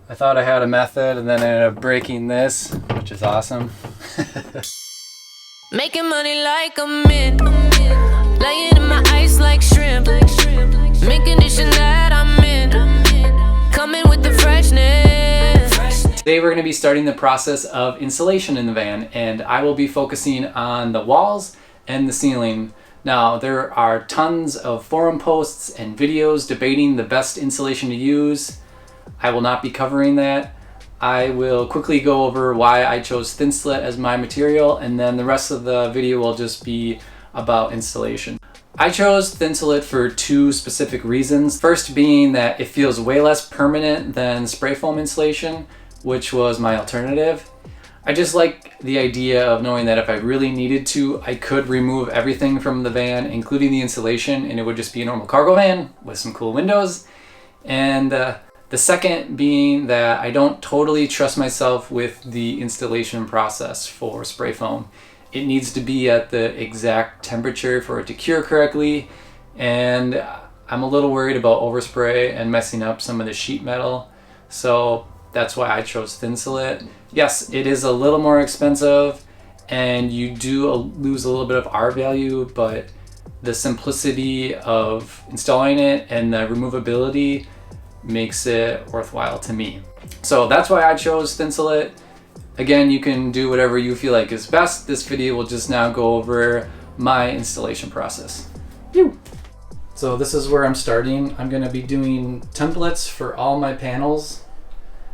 I thought I had a method and then I ended up breaking this, which is awesome. Making money like a mint, laying in my ice like shrimp, mint condition that I'm in, coming with the freshness. Today we're going to be starting the process of insulation in the van, and I will be focusing on the walls and the ceiling. Now, there are tons of forum posts and videos debating the best insulation to use. I will not be covering that. I will quickly go over why I chose Thinsulate as my material, and then the rest of the video will just be about installation. I chose Thinsulate for two specific reasons. First being that it feels way less permanent than spray foam insulation, which was my alternative. I just like the idea of knowing that if I really needed to, I could remove everything from the van, including the insulation, and it would just be a normal cargo van with some cool windows. And the second being that I don't totally trust myself with the installation process for spray foam. It needs to be at the exact temperature for it to cure correctly, and I'm a little worried about overspray and messing up some of the sheet metal. So that's why I chose Thinsulate. Yes, it is a little more expensive and you do lose a little bit of R value, but the simplicity of installing it and the removability makes it worthwhile to me. So that's why I chose Thinsulate. Again, you can do whatever you feel like is best. This video will just now go over my installation process. So this is where I'm starting. I'm going to be doing templates for all my panels,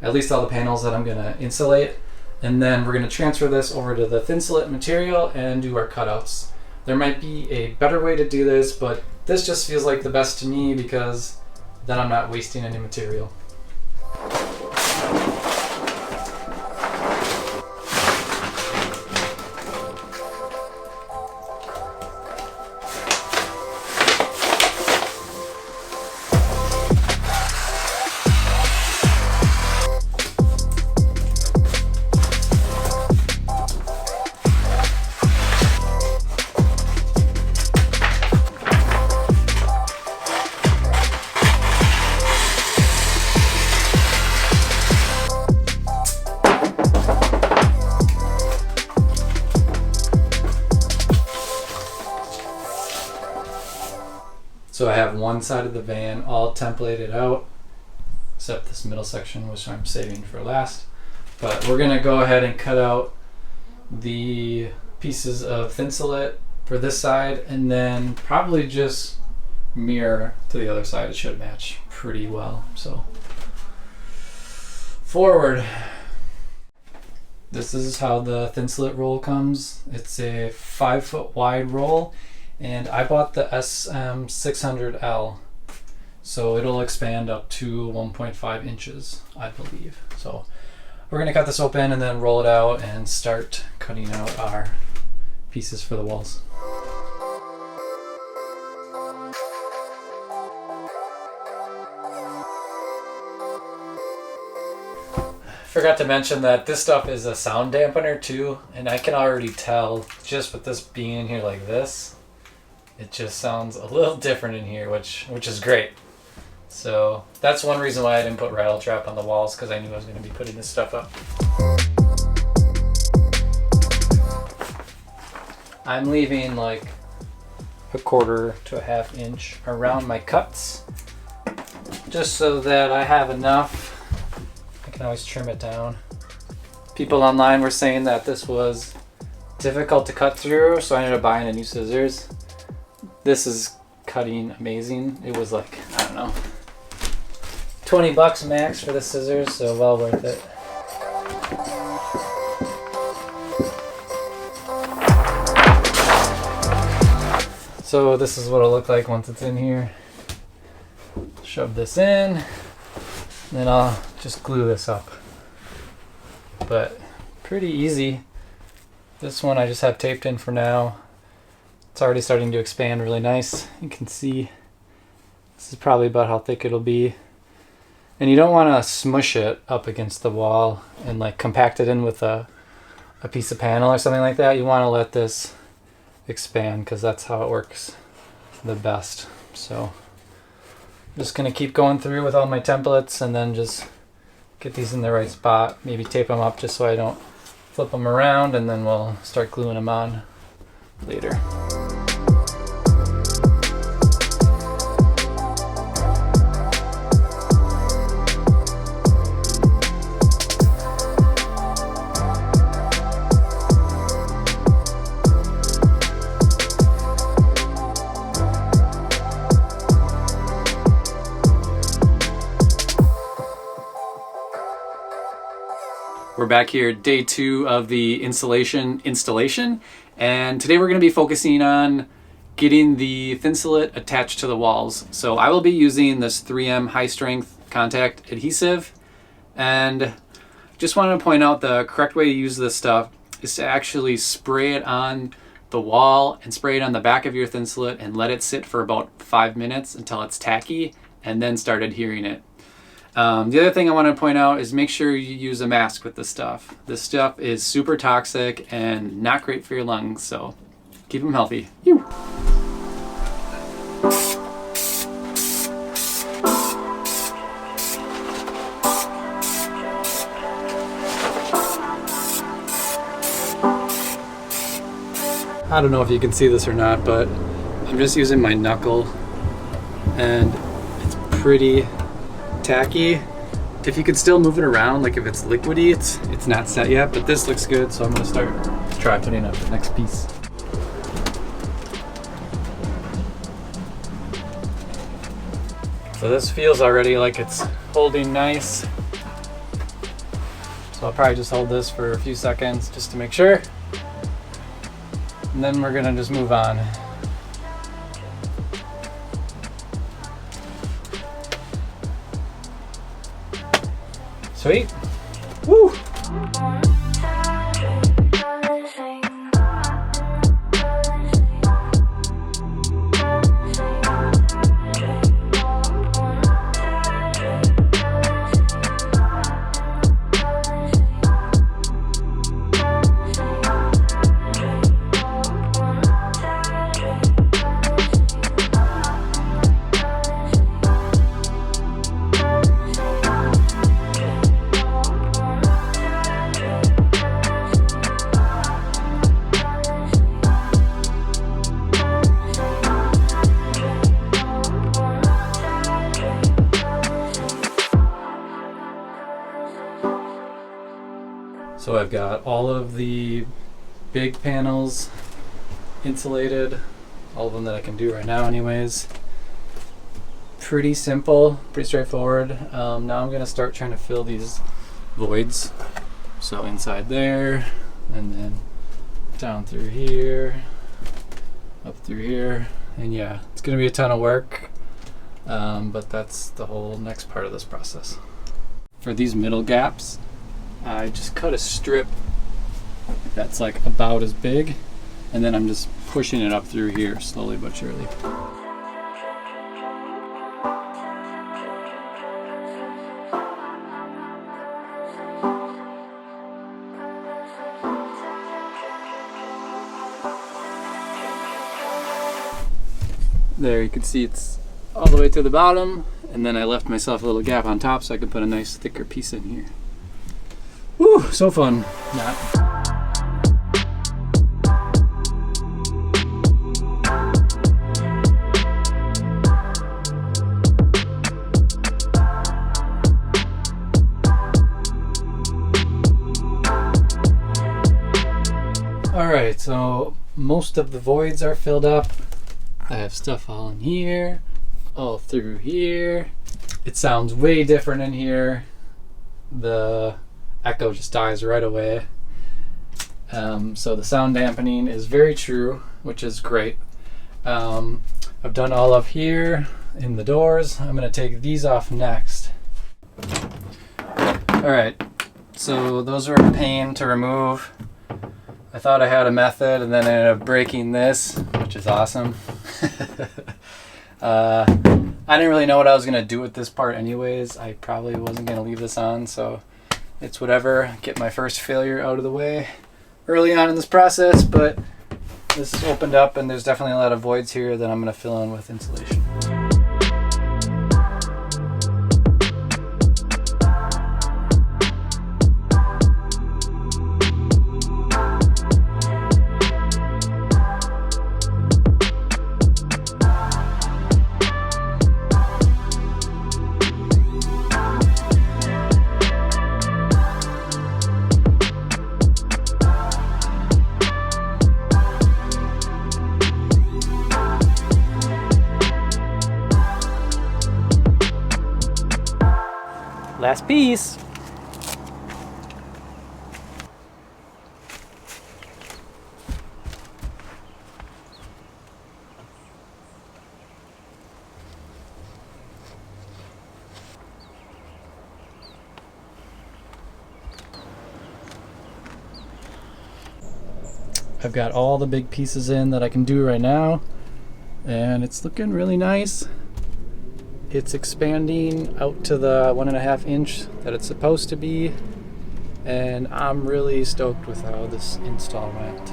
at least all the panels that I'm going to insulate, and then we're going to transfer this over to the Thinsulate material and do our cutouts. There might be a better way to do this, but this just feels like the best to me because then I'm not wasting any material. So I have one side of the van all templated out, except this middle section, which I'm saving for last. But we're gonna go ahead and cut out the pieces of Thinsulate for this side, and then probably just mirror to the other side. It should match pretty well. So forward. This is how the Thinsulate roll comes. It's a 5-foot wide roll, and I bought the SM600L, so it'll expand up to 1.5 inches, I believe. So we're gonna cut this open and then roll it out and start cutting out our pieces for the walls. Forgot to mention that this stuff is a sound dampener too, and I can already tell just with this being in here like this, it just sounds a little different in here, which is great. So that's one reason why I didn't put rattle trap on the walls, because I knew I was going to be putting this stuff up. I'm leaving like a 1/4 to 1/2 inch around my cuts, just so that I have enough. I can always trim it down. People online were saying that this was difficult to cut through, so I ended up buying a new scissors. This is cutting amazing. It was like, I don't know, 20 bucks max for the scissors, so well worth it. So this is what it'll look like once it's in here. Shove this in, then I'll just glue this up. But pretty easy. This one I just have taped in for now. It's already starting to expand really nice. You can see this is probably about how thick it'll be. And you don't want to smush it up against the wall and like compact it in with a piece of panel or something like that. You want to let this expand because that's how it works the best. So I'm just going to keep going through with all my templates and then just get these in the right spot, maybe tape them up just so I don't flip them around, and then we'll start gluing them on later. We're back here, day 2 of the installation, and today we're going to be focusing on getting the Thinsulate attached to the walls. So I will be using this 3M high strength contact adhesive, and just wanted to point out the correct way to use this stuff is to actually spray it on the wall and spray it on the back of your Thinsulate and let it sit for about 5 minutes until it's tacky, and then start adhering it. The other thing I want to point out is make sure you use a mask with this stuff. This stuff is super toxic and not great for your lungs, so keep them healthy. Ew. I don't know if you can see this or not, but I'm just using my knuckle and it's pretty tacky. If you could still move it around, like if it's liquidy, it's not set yet, but this looks good, so I'm gonna try putting up the next piece. So this feels already like it's holding nice. So I'll probably just hold this for a few seconds just to make sure. And then we're gonna just move on. Sweet. Woo! So I've got all of the big panels insulated, all of them that I can do right now anyways. Pretty simple, pretty straightforward. Now I'm gonna start trying to fill these voids. So inside there, and then down through here, up through here, and yeah, it's gonna be a ton of work, but that's the whole next part of this process. For these middle gaps, I just cut a strip that's like about as big, and then I'm just pushing it up through here slowly but surely. There you can see it's all the way to the bottom, and then I left myself a little gap on top so I could put a nice thicker piece in here. Woo, so fun. Alright, so most of the voids are filled up. I have stuff all in here, all through here. It sounds way different in here. The echo just dies right away. So the sound dampening is very true, which is great. I've done all up here in the doors. I'm gonna take these off next. Alright, so those are a pain to remove. I thought I had a method and then I ended up breaking this, which is awesome. I didn't really know what I was gonna do with this part anyways. I probably wasn't gonna leave this on, so it's whatever. Get my first failure out of the way early on in this process, but this is opened up and there's definitely a lot of voids here that I'm going to fill in with insulation. piece. I've got all the big pieces in that I can do right now, and it's looking really nice. It's expanding out to the 1.5 inch that it's supposed to be, and I'm really stoked with how this install went.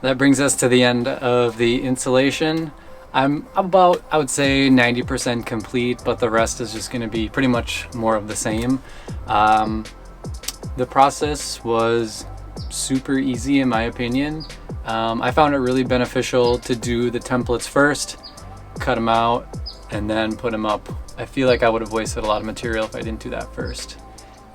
That brings us to the end of the installation. I'm about, I would say, 90% complete, but the rest is just going to be pretty much more of the same. The process was super easy in my opinion. I found it really beneficial to do the templates first, cut them out, and then put them up. I feel like I would have wasted a lot of material if I didn't do that first.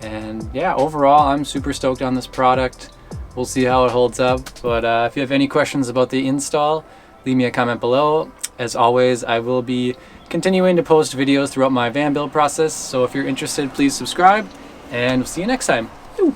And yeah, overall, I'm super stoked on this product. We'll see how it holds up, but if you have any questions about the install, leave me a comment below. As always, I will be continuing to post videos throughout my van build process, so if you're interested, please subscribe, and we'll see you next time. Ooh.